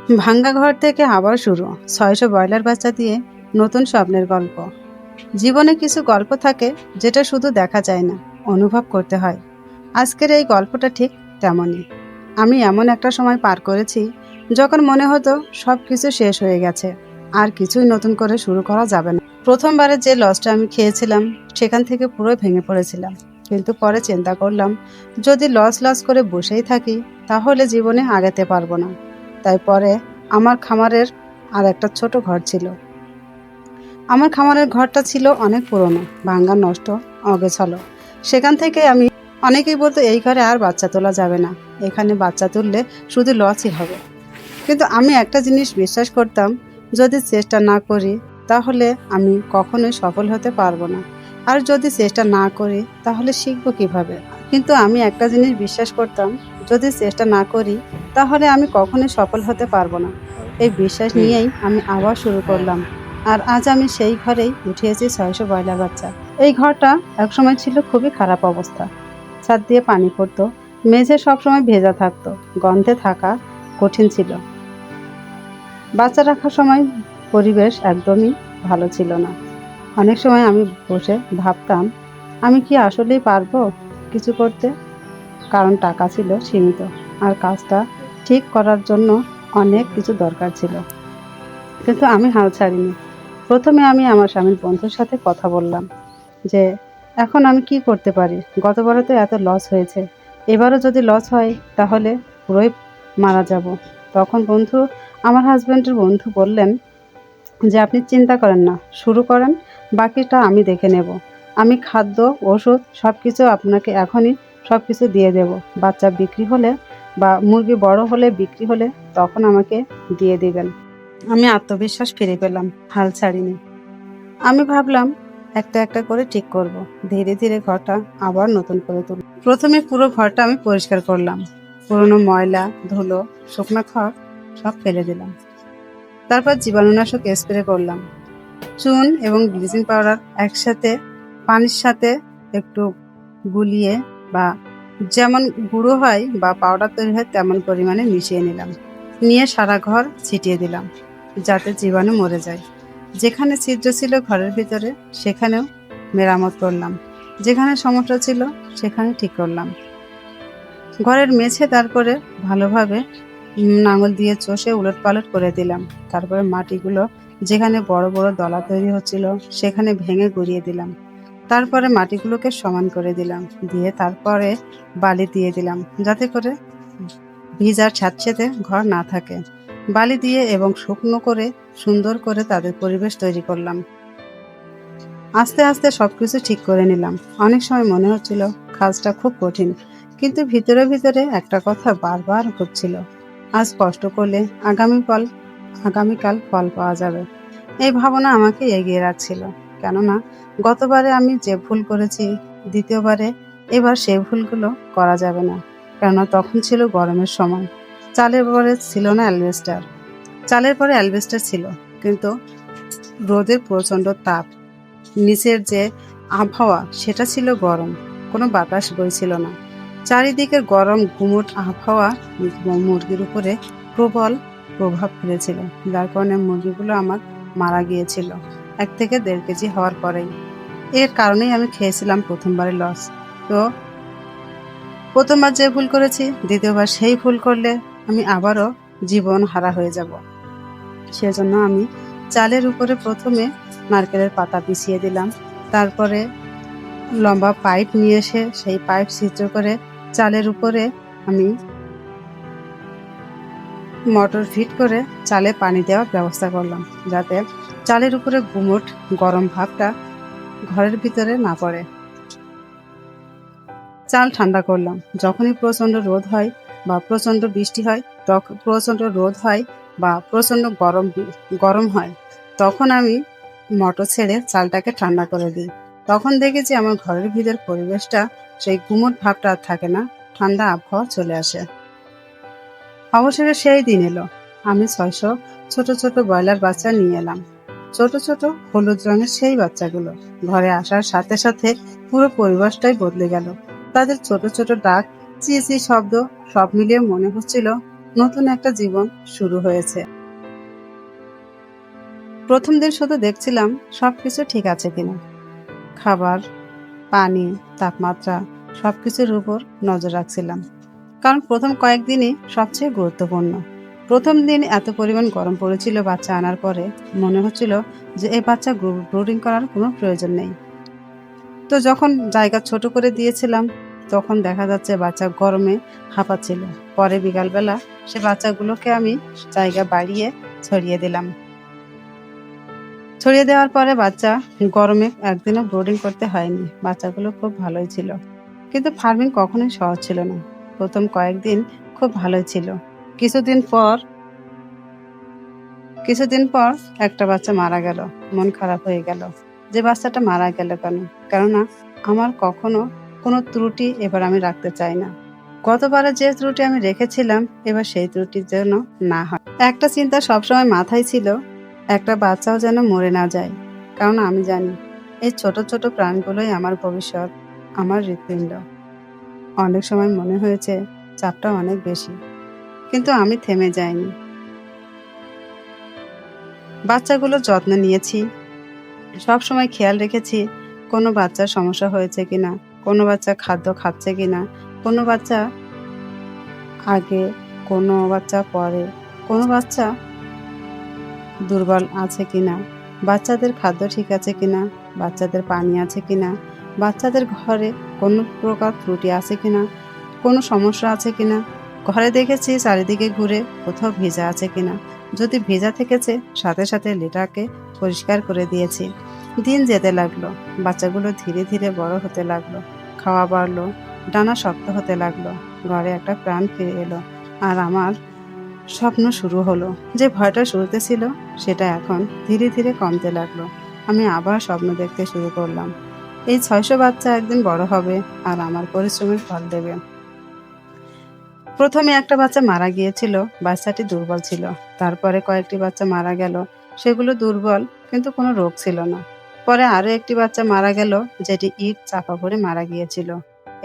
ভাঙ্গা ঘর থেকে আবার শুরু ৬০০ ব্রয়লার বাচ্চা দিয়ে নতুন স্বপ্নের গল্প। জীবনে কিছু গল্প থাকে যেটা শুধু দেখা যায় না, অনুভব করতে হয়। আজকের এই গল্পটা ঠিক তেমনই। আমি এমন একটা সময় পার করেছি যখন মনে হতো সব কিছু শেষ হয়ে গেছে, আর কিছুই নতুন করে শুরু করা যাবে না। প্রথমবারে যে লসটা আমি খেয়েছিলাম সেখান থেকে পুরো ভেঙে পড়েছিলাম, কিন্তু পরে চিন্তা করলাম যদি লস লস করে বসেই থাকি তাহলে জীবনে আগাতে পারবো না। তাই পরে আমার খামারের আর একটা ছোট ঘর ছিল। আমার খামারের ঘরটা ছিল অনেক পুরনো, ভাঙ্গা, নষ্ট, অগোছালো। সেখান থেকে আমি অনেকেই বলতো এই ঘরে আর বাচ্চা তোলা যাবে না, এখানে বাচ্চা তুললে শুধু লসই হবে। কিন্তু আমি একটা জিনিস বিশ্বাস করতাম, যদি চেষ্টা না করি তাহলে আমি কখনোই সফল হতে পারবো না। আর যদি চেষ্টা না করি তাহলে শিখবো কিভাবে? কিন্তু আমি একটা জিনিস বিশ্বাস করতাম, যদি চেষ্টা না করি তাহলে আমি কখনোই সফল হতে পারবো না। এই বিশ্বাস নিয়েই আমি আবার শুরু করলাম। আর আজ আমি সেই ঘরেই উঠিয়েছি ৬০০ ব্রয়লার বাচ্চা। এই ঘরটা একসময় ছিল খুবই খারাপ অবস্থা। ছাদ দিয়ে পানি পড়তো, মেঝে সবসময় ভেজা থাকতো, গন্ধে থাকা কঠিন ছিল। বাচ্চা রাখার সময় পরিবেশ একদমই ভালো ছিল না। অনেক সময় আমি বসে ভাবতাম, আমি কি আসলেই পারবো কিছু করতে? কারণ টাকা ছিল সীমিত, আর কাজটা ঠিক করার জন্য অনেক কিছু দরকার ছিল। কিন্তু আমি হাল ছাড়িনি। প্রথমে আমি আমার স্বামীর বন্ধুর সাথে কথা বললাম যে এখন আমি কি করতে পারি। গতবারে তো এত লস হয়েছে, এবারও যদি লস হয় তাহলে পুরোই মারা যাব। তখন আমার হাজব্যান্ডের বন্ধু বললেন যে আপনি চিন্তা করেন না, শুরু করেন, বাকিটা আমি দেখে নেব। আমি খাদ্য, ওষুধ সব কিছু আপনাকে এখনই সব কিছু দিয়ে দেব। বাচ্চা বিক্রি হলে বা মুরগি বড় হলে, বিক্রি হলে তখন আমাকে দিয়ে দিবেন। আমি আত্মবিশ্বাস ফিরে পেলাম, হাল ছাড়িনি। আমি ভাবলাম একটা একটা করে ঠিক করব। ধীরে ধীরে ঘরটা আবার নতুন করে তুলব। প্রথমে পুরো ঘরটা আমি পরিষ্কার করলাম। পুরনো ময়লা, ধুলো, শুকনো খড় সব ফেলে দিলাম। তারপর জীবাণুনাশক স্প্রে করলাম। চুন এবং ব্লিচিং পাউডার একসাথে পানির সাথে একটু গুলিয়ে, বা যেমন গুঁড়ো হয় বা পাউডার তৈরি হয় তেমন পরিমাণে মিশিয়ে নিলাম। নিয়ে সারা ঘর ছিটিয়ে দিলাম যাতে জীবাণু মরে যায়। যেখানে ছিদ্র ছিল ঘরের ভিতরে সেখানেও মেরামত করলাম। যেখানে সমস্যা ছিল সেখানে ঠিক করলাম। ঘরের মেঝে তারপরে ভালোভাবে লাঙল দিয়ে চষে উলটপালট করে দিলাম। তারপরে মাটিগুলো যেখানে বড় বড় দলা তৈরি হচ্ছিল সেখানে ভেঙে গুঁড়িয়ে দিলাম। তারপরে মাটিগুলোকে সমান করে দিলাম, দিয়ে তারপরে বালি দিয়ে দিলাম যাতে করে ভিজার স্যাঁতসেঁতে ঘর না থাকে। বালি দিয়ে এবং শুকনো করে সুন্দর করে তাদের পরিবেশ তৈরি করলাম। আস্তে আস্তে সবকিছু ঠিক করে নিলাম। অনেক সময় মনে হচ্ছিল কাজটা খুব কঠিন, কিন্তু ভিতরে ভিতরে একটা কথা বারবার ঘুরছিল, আজ কষ্ট করলে আগামীকাল ফল পাওয়া যাবে। এই ভাবনা আমাকে এগিয়ে রাখছিল। কেননা গতবারে আমি যে ভুল করেছি, দ্বিতীয়বারে এবার সেই ভুলগুলো করা যাবে না। কেননা তখন ছিল গরমের সময়। চালের পরে ছিল না অ্যালবেস্টার। চালের পরে অ্যালবেস্টার ছিল, কিন্তু রোদের প্রচণ্ড তাপ, নিচের যে আবহাওয়া সেটা ছিল গরম, কোনো বাতাস বইছিল না। চারিদিকের গরম গুমোট আবহাওয়া মুরগির উপরে প্রবল প্রভাব ফেলেছিল, যার কারণে মুরগিগুলো আমার মারা গিয়েছিল 1 থেকে 1.5 কেজি হওয়ার পরেই। এর কারণেই আমি খেয়েছিলাম প্রথমবারে লস। তো প্রথমবার যে ভুল করেছি, দ্বিতীয়বার সেই ভুল করলে আমি আবারও জীবন হারা হয়ে যাব। সেজন্য আমি চালের উপরে প্রথমে নারকেলের পাতা বিছিয়ে দিলাম। তারপরে লম্বা পাইপ নিয়ে এসে সেই পাইপ ছিদ্র করে চালের উপরে আমি মোটর ফিট করে চালে পানি দেওয়ার ব্যবস্থা করলাম, যাতে চালের উপরে গুমোট গরম ভাবটা ঘরের ভিতরে না পড়ে। চাল ঠান্ডা করলাম। যখনই প্রচণ্ড রোদ হয় বা প্রচণ্ড বৃষ্টি হয়, প্রচণ্ড রোদ হয় বা প্রচণ্ড গরম হয়, তখন আমি মোটর ছেড়ে চালটাকে ঠান্ডা করে দিই। তখন দেখেছি আমার ঘরের ভিতর পরিবেশটা সেই গুমোট ভাবটা আর থাকে না, ঠান্ডা আবহাওয়া চলে আসে। অবশেষে সেই দিন এলো। আমি ৬০০ ছোট ছোট ব্রয়লার বাচ্চা নিয়ে এলাম। ছোট ছোট হলুদ রঙের সেই বাচ্চাগুলো ঘরে আসার সাথে সাথে পুরো পরিবেশটাই বদলে গেল। তাদের ছোট ছোট ডাক, চি চি শব্দ সব মিলিয়ে মনে হচ্ছিল নতুন একটা জীবন শুরু হয়েছে। প্রথম দিন শুধু দেখছিলাম সবকিছু ঠিক আছে কিনা। খাবার, পানি, তাপমাত্রা সবকিছুর উপর নজর রাখছিলাম। কারণ প্রথম কয়েকদিনই সবচেয়ে গুরুত্বপূর্ণ। প্রথম দিন এত পরিমাণ গরম পড়েছিল বাচ্চা আনার পরে, মনে হচ্ছিল যে এই বাচ্চা ব্রুডিং করার কোনো প্রয়োজন নেই। তো যখন জায়গা ছোট করে দিয়েছিলাম, তখন দেখা যাচ্ছে বাচ্চা গরমে হাঁপাচ্ছিল। পরে বিকালবেলা সে বাচ্চাগুলোকে আমি জায়গা বাড়িয়ে ছড়িয়ে দিলাম। ছড়িয়ে দেওয়ার পরে বাচ্চা গরমে একদিনও ব্রুডিং করতে হয়নি। বাচ্চাগুলো খুব ভালোই ছিল। কিন্তু ফার্মিং কখনোই সহজ ছিল না। প্রথম কয়েকদিন খুব ভালোই ছিল। কিছুদিন পর কিছুদিন পর একটা বাচ্চা মারা গেল। মন খারাপ হয়ে গেল যে বাচ্চাটা মারা গেল কেন? কেননা আমার কখনো কোনো ত্রুটি এবার আমি রাখতে চাই না। গতবারে যে ত্রুটি আমি রেখেছিলাম, এবার সেই ত্রুটির যেন না হয়। একটা চিন্তা সবসময় মাথায় ছিল, একটা বাচ্চাও যেন মরে না যায়। কারণ আমি জানি এই ছোট ছোট প্রাণগুলোই আমার ভবিষ্যৎ, আমার হৃৎপিণ্ড। অনেক সময় মনে হয়েছে চাপটা অনেক বেশি, কিন্তু আমি থেমে যাইনি। বাচ্চাগুলোর যত্ন নিয়েছি, সবসময় খেয়াল রেখেছি কোনো বাচ্চার সমস্যা হয়েছে কিনা, কোনো বাচ্চা খাদ্য খাচ্ছে কিনা, কোনো বাচ্চা আগে, কোনো বাচ্চা পরে, কোনো বাচ্চা দুর্বল আছে কিনা, বাচ্চাদের খাদ্য ঠিক আছে কিনা, বাচ্চাদের পানি আছে কিনা, বাচ্চাদের ঘরে কোনো প্রকার ত্রুটি আছে কিনা, কোনো সমস্যা আছে কিনা। ঘরে দেখেছি চারিদিকে ঘুরে কোথাও ভেজা আছে কিনা। যদি ভেজা থেকেছে সাথে সাথে লেটাকে পরিষ্কার করে দিয়েছি। দিন যেতে লাগলো, বাচ্চাগুলো ধীরে ধীরে বড় হতে লাগলো, খাওয়া বাড়লো, ডানা শক্ত হতে লাগলো, ঘরে একটা প্রাণ ফিরে এলো। আর আমার স্বপ্ন শুরু হলো। যে ভয়টা শুরুতে ছিল সেটা এখন ধীরে ধীরে কমতে লাগলো। আমি আবার স্বপ্ন দেখতে শুরু করলাম। এই ৬০০ বাচ্চা একদিন বড় হবে আর আমার পরিশ্রমের ফল দেবে। প্রথমে একটা বাচ্চা মারা গিয়েছিল, বাচ্চাটি দুর্বল ছিল। তারপরে কয়েকটি বাচ্চা মারা গেল, সেগুলো দুর্বল কিন্তু কোনো রোগ ছিল না। পরে আরো একটি বাচ্চা মারা গেল, যেটি ইট চাপা পড়ে মারা গিয়েছিল।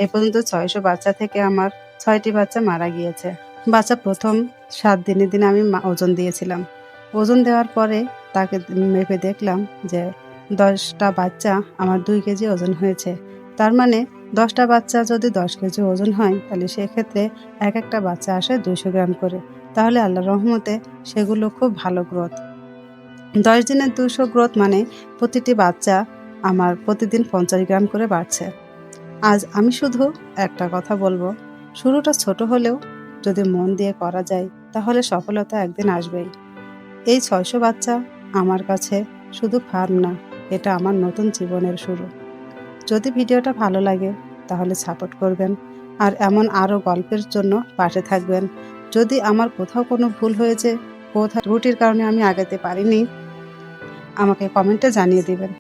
এ পর্যন্ত ৬০০ বাচ্চা থেকে আমার ৬টি বাচ্চা মারা গিয়েছে। বাচ্চা প্রথম ৭ দিনে আমি ওজন দিয়েছিলাম। ওজন দেওয়ার পরে তাকে মেপে দেখলাম যে ১০টা বাচ্চা আমার ২ কেজি ওজন হয়েছে। তার মানে ১০টা বাচ্চা যদি ১০ কেজি ওজন হয়, তাহলে সেক্ষেত্রে এক একটা বাচ্চা আসে ২০০ গ্রাম করে। তাহলে আল্লাহর রহমতে সেগুলো খুব ভালো গ্রোথ। ১০ দিনে ২০০ গ্রোথ মানে প্রতিটি বাচ্চা আমার প্রতিদিন ৫০ গ্রাম করে বাড়ছে। আজ আমি শুধু একটা কথা বলবো, শুরুটা ছোট হলেও যদি মন দিয়ে করা যায়, তাহলে সফলতা একদিন আসবেই। এই ৬০০ বাচ্চা আমার কাছে শুধু ফার্ম না, এটা আমার নতুন জীবনের শুরু। যদি ভিডিওটা ভালো লাগে তাহলে সাপোর্ট করবেন, আর এমন আরও গল্পের জন্য পাশে থাকবেন। যদি আমার কোথাও কোনো ভুল হয়েছে, কোথাও ত্রুটির কারণে আমি আগাতে পারিনি, আমাকে কমেন্টে জানিয়ে দিবেন।